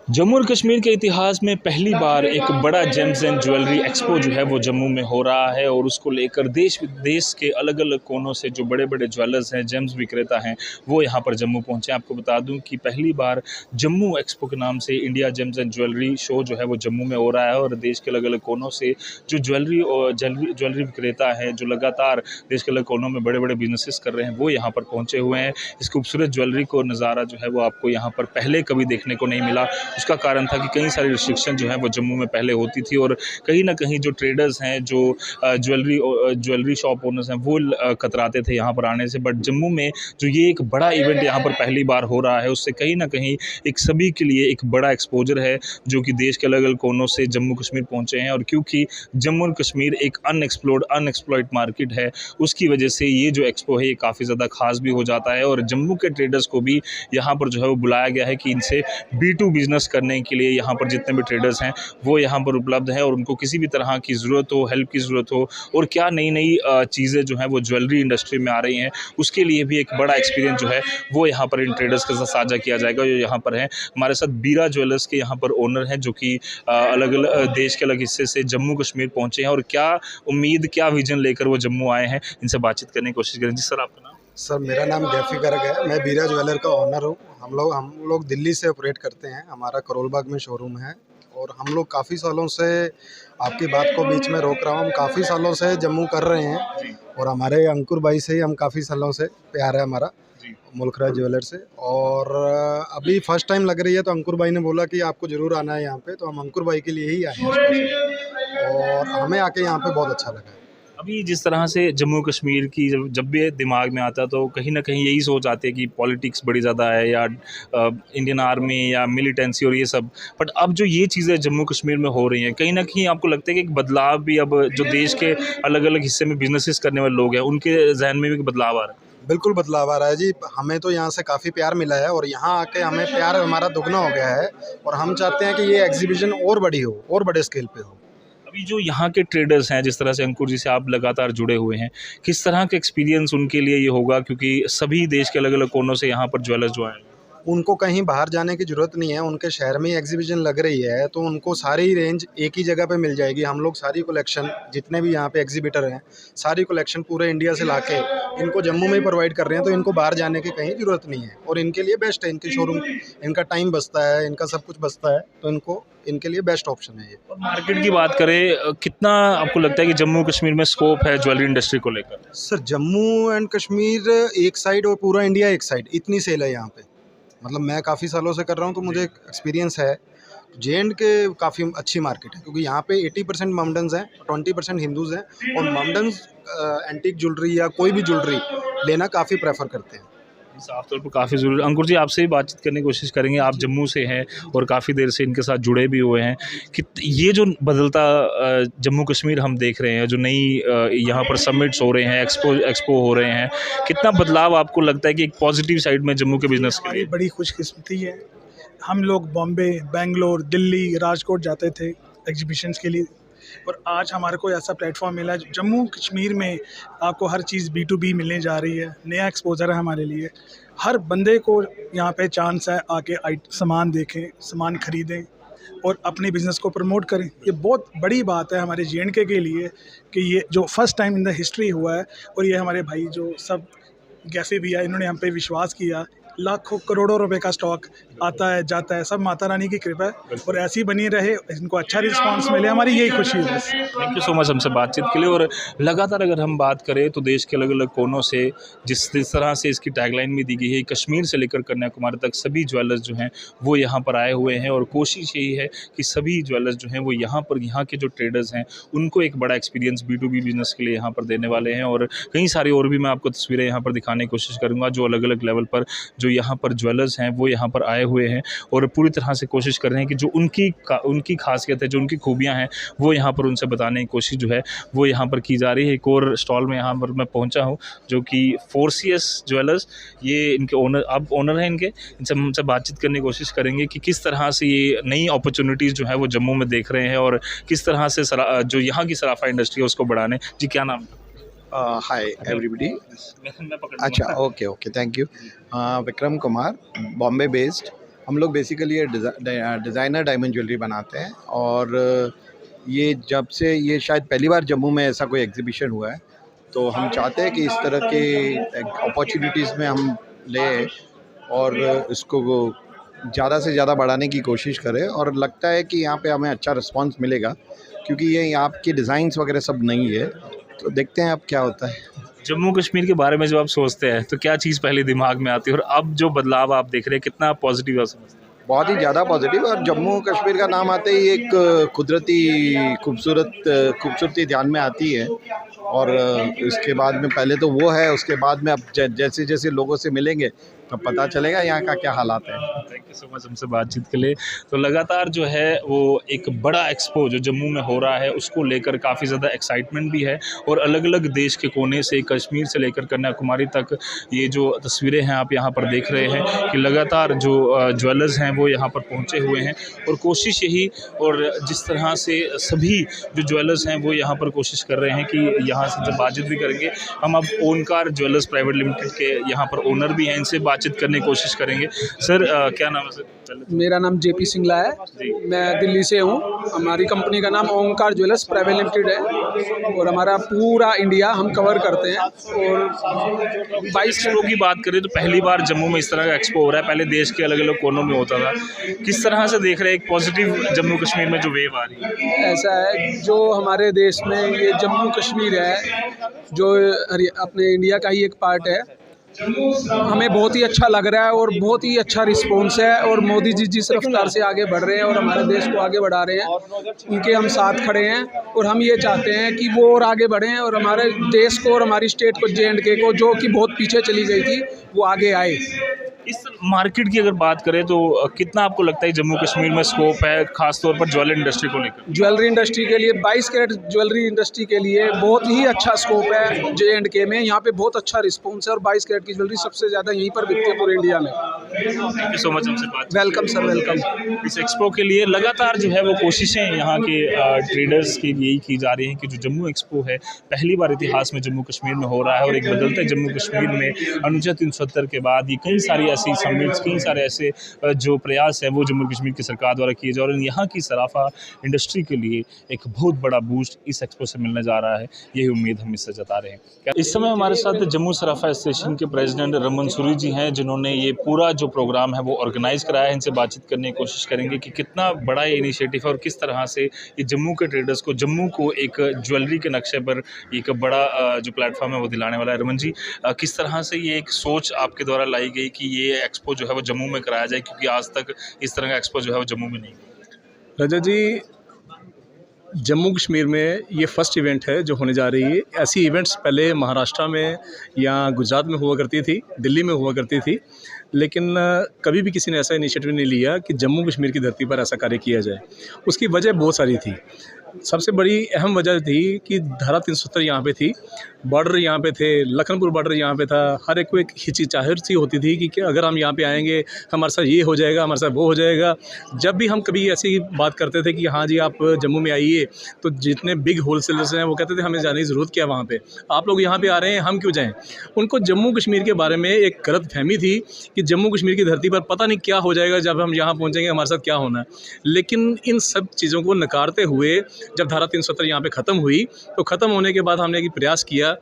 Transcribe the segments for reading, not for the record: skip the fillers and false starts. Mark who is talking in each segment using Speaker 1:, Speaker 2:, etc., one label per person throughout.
Speaker 1: जम्मू और कश्मीर के इतिहास में पहली बार एक बड़ा जेम्स एंड ज्वेलरी एक्सपो जो है वो जम्मू में हो रहा है और उसको लेकर देश विदेश के अलग अलग कोनों से जो बड़े बड़े ज्वेलर्स हैं, जेम्स विक्रेता हैं, वो यहाँ पर जम्मू पहुँचे। आपको बता दूं कि पहली बार जम्मू एक्सपो के नाम से India James and jewellery show जो है वो जम्मू में हो रहा है और देश के अलग अलग कोनों से जो ज्वेलरी और ज्वेलरी विक्रेता हैं, जो लगातार देश के अलग कोनों में बड़े बड़े बिजनेसेस कर रहे हैं, वो यहाँ पर पहुँचे हुए हैं। इस खूबसूरत ज्वेलरी को नज़ारा जो है वो आपको यहाँ पर पहले कभी देखने को नहीं मिला। उसका कारण था कि कई सारी रिस्ट्रिक्शन जो है वो जम्मू में पहले होती थी और कहीं ना कहीं जो ट्रेडर्स हैं, जो ज्वेलरी शॉप ओनर्स हैं, वो कतराते थे यहाँ पर आने से। बट जम्मू में जो ये एक बड़ा इवेंट यहाँ पर पहली बार हो रहा है, उससे कहीं ना कहीं एक सभी के लिए एक बड़ा एक्सपोजर है जो कि देश के अलग अलग कोनों से जम्मू कश्मीर पहुँचे हैं। और क्योंकि जम्मू और कश्मीर एक अनएक्सप्लॉइट मार्केट है, उसकी वजह से ये जो एक्सपो है ये काफ़ी ज़्यादा खास भी हो जाता है और जम्मू के ट्रेडर्स को भी यहाँ पर जो है वो बुलाया गया है कि इनसे B2 बिज़नेस करने के लिए यहाँ पर जितने भी ट्रेडर्स हैं वो यहाँ पर उपलब्ध हैं और उनको किसी भी तरह की ज़रूरत हो, हेल्प की ज़रूरत हो और क्या नई नई चीज़ें जो हैं वो ज्वेलरी इंडस्ट्री में आ रही हैं, उसके लिए भी एक बड़ा एक्सपीरियंस जो है वो यहाँ पर इन ट्रेडर्स के साथ साझा किया जाएगा। जो यहाँ पर हैं हमारे साथ बीरा ज्वेलर्स के यहाँ पर ओनर हैं जो कि अलग अलग देश के अलग हिस्से से जम्मू कश्मीर पहुँचे हैं और क्या उम्मीद, क्या विजन लेकर वो जम्मू आए हैं, इनसे बातचीत करने की कोशिश करें। जी सर, आपका नाम?
Speaker 2: सर, मेरा नाम गैफी गर्ग है। मैं बीरा ज्वेलर का ओनर हूँ। हम लोग दिल्ली से ऑपरेट करते हैं। हमारा करोल बाग में शोरूम है और हम लोग काफ़ी सालों से, आपकी बात को बीच में रोक रहा हूँ, हम काफ़ी सालों से जम्मू कर रहे हैं और हमारे अंकुर भाई से ही हम काफ़ी सालों से प्यार है हमारा, मुल्खराज ज्वेलर से। और अभी फर्स्ट टाइम लग रही है तो अंकुर भाई ने बोला कि आपको ज़रूर आना है यहाँ पे, तो हम अंकुर भाई के लिए ही आए हैं स्पेशल और हमें आके यहाँ पे बहुत अच्छा लगा है।
Speaker 1: अभी जिस तरह से जम्मू कश्मीर की जब भी दिमाग में आता है तो कहीं ना कहीं यही सोच आती है कि पॉलिटिक्स बड़ी ज़्यादा है या इंडियन आर्मी या मिलिटेंसी और ये सब। बट अब जो ये चीज़ें जम्मू कश्मीर में हो रही हैं, कहीं ना कहीं आपको लगता है कि एक बदलाव भी अब जो देश के अलग अलग हिस्से में बिजनेसेस करने वाले लोग हैं उनके जहन में भी एक बदलाव आ रहा है?
Speaker 2: बिल्कुल बदलाव आ रहा है जी। हमें तो यहाँ से काफ़ी प्यार मिला है और यहाँ आके हमें प्यार हमारा दुगना हो गया है और हम चाहते हैं कि ये एग्जीबिशन और बड़ी हो और बड़े स्केल पे हो।
Speaker 1: अभी जो यहाँ के ट्रेडर्स हैं, जिस तरह से अंकुर जी से आप लगातार जुड़े हुए हैं, किस तरह का एक्सपीरियंस उनके लिए ये होगा, क्योंकि सभी देश के अलग अलग कोनों से यहाँ पर ज्वेलर्स जो आए?
Speaker 2: उनको कहीं बाहर जाने की ज़रूरत नहीं है। उनके शहर में ही एग्जीबिशन लग रही है तो उनको सारी रेंज एक ही जगह पे मिल जाएगी। हम लोग सारी कलेक्शन, जितने भी यहाँ पे एग्जीबिटर हैं, सारी कलेक्शन पूरे इंडिया से लाके इनको जम्मू में ही प्रोवाइड कर रहे हैं, तो इनको बाहर जाने की कहीं ज़रूरत नहीं है और इनके लिए बेस्ट है। इनकी शोरूम, इनका टाइम बचता है, इनका सब कुछ बचता है, तो इनके लिए बेस्ट ऑप्शन है ये।
Speaker 1: और मार्केट की बात करें, कितना आपको लगता है कि जम्मू कश्मीर में स्कोप है ज्वेलरी इंडस्ट्री को लेकर?
Speaker 2: सर, जम्मू एंड कश्मीर एक साइड और पूरा इंडिया एक साइड, इतनी सेल है यहाँ पे। मतलब मैं काफ़ी सालों से कर रहा हूँ तो मुझे एक्सपीरियंस है। जे एंड के काफ़ी अच्छी मार्केट है क्योंकि यहाँ पे 80% मॉमडन्स हैं, 20% हिंदूज़ हैं और मॉमडन्स एंटीक ज्वेलरी या कोई भी ज्वेलरी लेना काफ़ी प्रेफर करते हैं।
Speaker 1: साफ तौर पर काफ़ी ज़रूरी। अंकुर जी, आपसे ही बातचीत करने की कोशिश करेंगे। आप जम्मू से हैं और काफ़ी देर से इनके साथ जुड़े भी हुए हैं कि ये जो बदलता जम्मू कश्मीर हम देख रहे हैं, जो नई यहाँ पर समिट्स हो रहे हैं, एक्सपो हो रहे हैं, कितना बदलाव आपको लगता है कि एक पॉजिटिव साइड में जम्मू के बिजनेस के लिए?
Speaker 3: बड़ी खुशकिस्मती है। हम लोग बॉम्बे, बेंगलोर, दिल्ली, राजकोट जाते थे एग्जीबिशंस के लिए और आज हमारे को ऐसा प्लेटफॉर्म मिला है। जम्मू कश्मीर में आपको हर चीज़ B2B मिलने जा रही है। नया एक्सपोजर है हमारे लिए। हर बंदे को यहाँ पे चांस है आके सामान देखें, सामान खरीदें और अपने बिज़नेस को प्रमोट करें। ये बहुत बड़ी बात है हमारे J&K के लिए कि ये जो first time in the history हुआ है और ये हमारे भाई जो सब कैफे भी है, इन्होंने हम पे विश्वास किया। लाखों करोड़ों रुपए का स्टॉक आता है जाता है, सब माता रानी की कृपा है और ऐसी बनी रहे, इनको अच्छा रिस्पांस मिले, हमारी यही खुशी है बस।
Speaker 1: थैंक यू सो मच हमसे बातचीत के लिए। और लगातार अगर हम बात करें तो देश के अलग अलग कोनों से जिस तरह से इसकी टैगलाइन भी दी गई है, कश्मीर से लेकर कन्याकुमारी तक सभी ज्वेलर्स जो हैं वो यहाँ पर आए हुए हैं और कोशिश यही है कि सभी ज्वेलर्स जो हैं वो यहाँ पर, यहाँ के जो ट्रेडर्स हैं उनको एक बड़ा एक्सपीरियंस B2B बिजनेस के लिए यहाँ पर देने वाले हैं। और कई सारी और भी मैं आपको तस्वीरें यहाँ पर दिखाने की कोशिश करूँगा जो अलग अलग लेवल पर जो यहाँ पर ज्वेलर्स हैं वो यहाँ पर आए हुए हैं और पूरी तरह से कोशिश कर रहे हैं कि जो उनकी खासियत है, जो उनकी खूबियाँ हैं, वो यहाँ पर उनसे बताने की कोशिश जो है वो यहाँ पर की जा रही है। एक और स्टॉल में यहाँ पर मैं पहुँचा हूँ जो कि 4CS ज्वेलर्स, ये इनके ओनर, आप ओनर हैं इनके, इनसे हमसे बातचीत करने की कोशिश करेंगे कि किस तरह से ये नई अपॉर्चुनिटीज़ जो है वो जम्मू में देख रहे हैं और किस तरह से जो यहाँ की सराफा इंडस्ट्री है उसको बढ़ाने। जी, क्या नाम?
Speaker 4: Hi everybody.
Speaker 1: मैं पकड़
Speaker 4: अच्छा, okay, thank you. Vikram Kumar, Bombay based हम लोग बेसिकली ये डिज़ाइनर डायमंड ज्वेलरी बनाते हैं और ये जब से ये शायद पहली बार जम्मू में ऐसा कोई एग्जीबिशन हुआ है, तो हम चाहते हैं कि इस तरह के अपॉर्चुनिटीज़ में हम लें और इसको ज़्यादा से ज़्यादा बढ़ाने की कोशिश करें। और लगता है कि यहाँ पे हमें अच्छा रिस्पांस मिलेगा, क्योंकि ये यहाँ की डिज़ाइंस वगैरह सब नई है। तो देखते हैं अब क्या होता है।
Speaker 1: जम्मू कश्मीर के बारे में जब आप सोचते हैं तो क्या चीज़ पहले दिमाग में आती है, और अब जो बदलाव आप देख रहे हैं कितना पॉजिटिव आप समझते हैं?
Speaker 4: बहुत ही ज़्यादा पॉजिटिव। और जम्मू कश्मीर का नाम आते ही एक कुदरती खूबसूरती ध्यान में आती है। और इसके बाद में पहले तो वो है, उसके बाद में अब जैसे जैसे लोगों से मिलेंगे तब पता चलेगा यहाँ का क्या हालात है।
Speaker 1: थैंक यू सो मच हमसे बातचीत के लिए। तो लगातार जो है वो एक बड़ा एक्सपो जो जम्मू में हो रहा है उसको लेकर काफ़ी ज़्यादा एक्साइटमेंट भी है, और अलग अलग देश के कोने से, कश्मीर से लेकर कन्याकुमारी तक ये जो तस्वीरें हैं आप यहाँ पर देख रहे हैं कि लगातार जो ज्वेलर्स हैं वो यहाँ पर पहुँचे हुए हैं। और कोशिश यही, और जिस तरह से सभी जो ज्वेलर्स हैं वो यहाँ पर कोशिश कर रहे हैं कि यहाँ से जब बातचीत भी करेंगे हम, अब ओनकार ज्वेलर्स प्राइवेट लिमिटेड के यहाँ पर ओनर भी हैं, इनसे बातचीत करने की कोशिश करेंगे। सर क्या नाम है सर?
Speaker 5: मेरा नाम जेपी सिंगला है, मैं दिल्ली से हूँ। हमारी कंपनी का नाम ओंकार ज्वेलर्स प्राइवेट लिमिटेड है और हमारा पूरा इंडिया हम कवर करते हैं। और 22
Speaker 1: एक्सपो की बात करें तो पहली बार जम्मू में इस तरह का एक्सपो हो रहा है, पहले देश के अलग अलग कोनों में होता था। किस तरह से देख रहे हैं एक पॉजिटिव जम्मू कश्मीर में जो वेव आ रही है?
Speaker 5: ऐसा है, जो हमारे देश में ये जम्मू कश्मीर है जो अपने इंडिया का ही एक पार्ट है, हमें बहुत ही अच्छा लग रहा है और बहुत ही अच्छा रिस्पॉन्स है। और मोदी जी जिस रफ्तार से आगे बढ़ रहे हैं और हमारे देश को आगे बढ़ा रहे हैं, उनके हम साथ खड़े हैं। और हम ये चाहते हैं कि वो और आगे बढ़ें और हमारे देश को और हमारी स्टेट को, JNK को, जो कि बहुत पीछे चली गई थी, वो आगे आए।
Speaker 1: इस मार्केट की अगर बात करें तो कितना आपको लगता है जम्मू कश्मीर में स्कोप है, खासतौर पर ज्वेलरी इंडस्ट्री को लेकर?
Speaker 5: ज्वेलरी इंडस्ट्री के लिए 22 कैरेट ज्वेलरी इंडस्ट्री के लिए बहुत ही अच्छा स्कोप है JNK में। यहाँ पे बहुत अच्छा रिस्पॉन्स है और 22 कैरेट की ज्वेलरी सबसे ज़्यादा यहीं पर बिकती है पूरे इंडिया में।
Speaker 1: थैंक यू सो मच हमसे बात।
Speaker 5: Welcome sir, welcome.
Speaker 1: इस एक्सपो के लिए लगातार जो है वो कोशिशें यहाँ के ट्रेडर्स की यही की जा रही हैं कि जो जम्मू एक्सपो है पहली बार इतिहास में जम्मू कश्मीर में हो रहा है, और एक बदलते जम्मू कश्मीर में अनुच्छेद 370 के बाद ये कई सारी ऐसी समिट्स, कई सारे ऐसे जो प्रयास है वो जम्मू कश्मीर की सरकार द्वारा किए जा रहे हैं। यहाँ की सराफा इंडस्ट्री के लिए एक बहुत बड़ा बूस्ट इस एक्सपो से मिलने जा रहा है, यही उम्मीद हम इससे जता रहे हैं। इस समय हमारे साथ जम्मू सराफा एसोसिएशन के प्रेसिडेंट रमन सूरी जी हैं, जिन्होंने ये पूरा जो प्रोग्राम है वो ऑर्गेनाइज कराया है। इनसे बातचीत करने की कोशिश करेंगे कि कितना बड़ा ये इनिशिएटिव है और किस तरह से ये जम्मू के ट्रेडर्स को, जम्मू को एक ज्वेलरी के नक्शे पर एक बड़ा जो प्लेटफॉर्म है वो दिलाने वाला है। रमन जी, किस तरह से ये एक सोच आपके द्वारा लाई गई कि ये एक्सपो जो है वो जम्मू में कराया जाए, क्योंकि आज तक इस तरह का एक्सपो जो है वो जम्मू में नहीं हुआ?
Speaker 6: रजत जी, जम्मू कश्मीर में ये फर्स्ट इवेंट है जो होने जा रही है। ऐसी इवेंट्स पहले महाराष्ट्र में या गुजरात में हुआ करती थी, दिल्ली में हुआ करती थी, लेकिन कभी भी किसी ने ऐसा इनिशिएटिव नहीं लिया कि जम्मू कश्मीर की धरती पर ऐसा कार्य किया जाए। उसकी वजह बहुत सारी थी। सबसे बड़ी अहम वजह थी कि धारा 370 यहाँ पे थी, बॉर्डर यहाँ पे थे, लखनपुर बॉर्डर यहाँ पे था। हर एक को एक हिचकिचाहट सी होती थी कि अगर हम यहाँ पे आएंगे हमारे साथ ये हो जाएगा, हमारे साथ वो हो जाएगा। जब भी हम कभी ऐसी बात करते थे कि हाँ जी आप जम्मू में आइए, तो जितने बिग होलसेलर्स हैं वो कहते थे हमें जाने की ज़रूरत क्या, वहाँ पे आप लोग यहाँ पे आ रहे हैं, हम क्यों जाएँ। उनको जम्मू कश्मीर के बारे में एक गलत फहमी थी कि जम्मू कश्मीर की धरती पर पता नहीं क्या हो जाएगा, जब हम यहाँ पहुँचेंगे हमारे साथ क्या होना है। लेकिन इन सब चीज़ों को नकारते हुए जब धारा 370 यहाँ पे ख़त्म हुई, तो ख़त्म होने के बाद हमने एक प्रयास किया,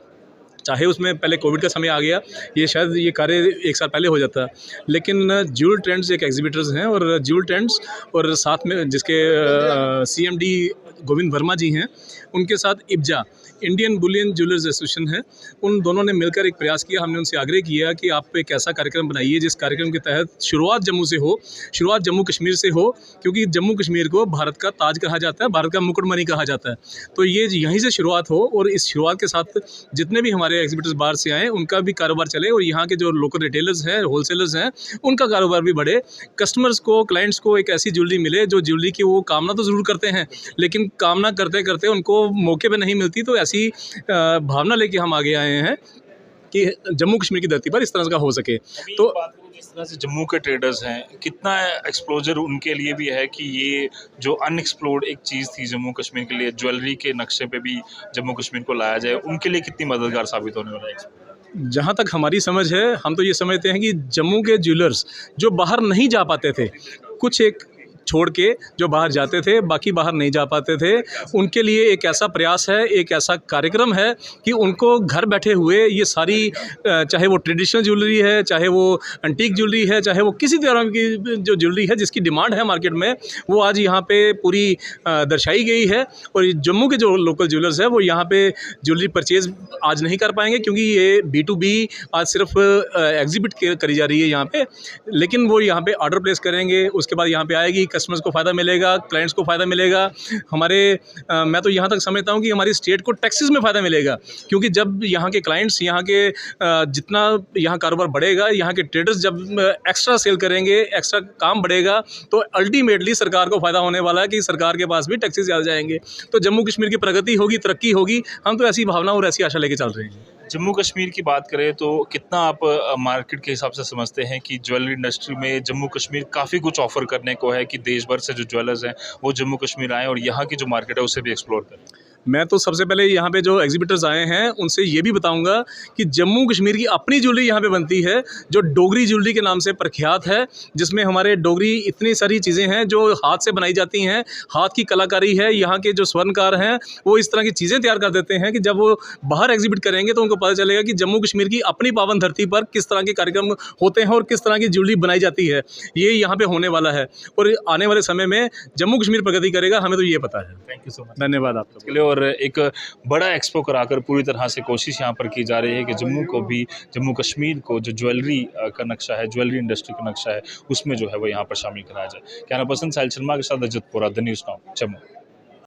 Speaker 6: चाहे उसमें पहले कोविड का समय आ गया, ये शायद ये कार्य 1 साल पहले हो जाता, लेकिन ज्यूल ट्रेंड्स एक एग्जीबिटर्स हैं और ज्यूल ट्रेंड्स और साथ में जिसके CMD गोविंद वर्मा जी हैं, उनके साथ इब्जा इंडियन बुलियन ज्वेलर्स एसोसिएशन है, उन दोनों ने मिलकर एक प्रयास किया। हमने उनसे आग्रह किया कि आप एक ऐसा कार्यक्रम बनाइए जिस कार्यक्रम के तहत शुरुआत जम्मू से हो, शुरुआत जम्मू कश्मीर से हो, क्योंकि जम्मू कश्मीर को भारत का ताज कहा जाता है, भारत का मुकुटमणि कहा जाता है। तो ये यहीं से शुरुआत हो और इस शुरुआत के साथ जितने भी हमारे एग्जीबिटर्स बाहर से आए उनका भी कारोबार चले और यहाँ के जो लोकल रिटेलर्स हैं, होलसेलर्स हैं, उनका कारोबार भी बढ़े। कस्टमर्स को, क्लाइंट्स को एक ऐसी ज्वेलरी मिले जो ज्वेलरी की वो कामना तो ज़रूर करते हैं, लेकिन कामना करते करते उनको मौके पे नहीं मिलती। तो ऐसी भावना लेके हम आगे आए हैं कि जम्मू कश्मीर की धरती पर इस तरह का हो सके। तो
Speaker 1: जिस तरह से जम्मू के ट्रेडर्स हैं, कितना एक्सप्लोजर उनके लिए भी है कि ये जो अनएक्सप्लोर्ड एक चीज़ थी जम्मू कश्मीर के लिए, ज्वेलरी के नक्शे पे भी जम्मू कश्मीर को लाया जाए, उनके लिए कितनी मददगार साबित होने वाला है?
Speaker 6: जहाँ तक हमारी समझ है, हम तो ये समझते हैं कि जम्मू के ज्वेलर्स जो बाहर नहीं जा पाते थे, कुछ एक छोड़ के जो बाहर जाते थे, बाकी बाहर नहीं जा पाते थे, उनके लिए एक ऐसा प्रयास है, एक ऐसा कार्यक्रम है कि उनको घर बैठे हुए ये सारी चाहे वो ट्रेडिशनल ज्वेलरी है, चाहे वो एंटीक ज्वेलरी है, चाहे वो किसी तरह की जो ज्वेलरी है जिसकी डिमांड है मार्केट में, वो आज यहाँ पे पूरी दर्शाई गई है। और जम्मू के जो लोकल ज्वेलर्स है वो यहाँ पे ज्वेलरी परचेज़ आज नहीं कर पाएंगे, क्योंकि ये B2B आज सिर्फ एग्जिबिट करी जा रही है यहाँ पे, लेकिन वो यहाँ पे ऑर्डर प्लेस करेंगे, उसके बाद यहाँ पे आएगी, कस्टमर्स को फ़ायदा मिलेगा, क्लाइंट्स को फ़ायदा मिलेगा। हमारे मैं तो यहाँ तक समझता हूँ कि हमारी स्टेट को टैक्सेस में फ़ायदा मिलेगा, क्योंकि जब यहाँ के क्लाइंट्स, यहाँ के जितना यहाँ कारोबार बढ़ेगा, यहाँ के ट्रेडर्स जब एक्स्ट्रा सेल करेंगे, एक्स्ट्रा काम बढ़ेगा, तो अल्टीमेटली सरकार को फ़ायदा होने वाला है कि सरकार के पास भी टैक्सेस ज़्यादा जाएंगे, तो जम्मू कश्मीर की प्रगति होगी, तरक्की होगी। हम तो ऐसी भावना और ऐसी आशा लेके चल रहे हैं।
Speaker 1: जम्मू कश्मीर की बात करें तो कितना आप मार्केट के हिसाब से समझते हैं कि ज्वेलरी इंडस्ट्री में जम्मू कश्मीर काफ़ी कुछ ऑफर करने को है कि देश भर से जो ज्वेलर्स हैं वो जम्मू कश्मीर आएँ और यहाँ की जो मार्केट है उसे भी एक्सप्लोर करें?
Speaker 6: मैं तो सबसे पहले यहाँ पे जो एग्जिबिटर्स आए हैं उनसे ये भी बताऊंगा कि जम्मू कश्मीर की अपनी ज्वेलरी यहाँ पे बनती है, जो डोगरी ज्वेलरी के नाम से प्रख्यात है, जिसमें हमारे डोगरी इतनी सारी चीज़ें हैं जो हाथ से बनाई जाती हैं, हाथ की कलाकारी है। यहाँ के जो स्वर्णकार हैं वो इस तरह की चीज़ें तैयार कर देते हैं कि जब वो बाहर एग्जिबिट करेंगे तो उनको पता चलेगा कि जम्मू कश्मीर की अपनी पावन धरती पर किस तरह के कार्यक्रम होते हैं और किस तरह की ज्वेलरी बनाई जाती है। ये यहाँ पर होने वाला है और आने वाले समय में जम्मू कश्मीर प्रगति करेगा, हमें तो ये पता है।
Speaker 1: थैंक यू सो मच,
Speaker 6: धन्यवाद आपके लिए।
Speaker 1: और एक बड़ा एक्सपो कराकर पूरी तरह से कोशिश यहाँ पर की जा रही है कि जम्मू कश्मीर को जो ज्वेलरी का नक्शा है, ज्वेलरी इंडस्ट्री का नक्शा है, उसमें जो है वो यहाँ पर शामिल कराया जाए। कैमरा पर्सन साहिल शर्मा के साथ अजित पुरा, द न्यूज़ नाउ, जम्मू।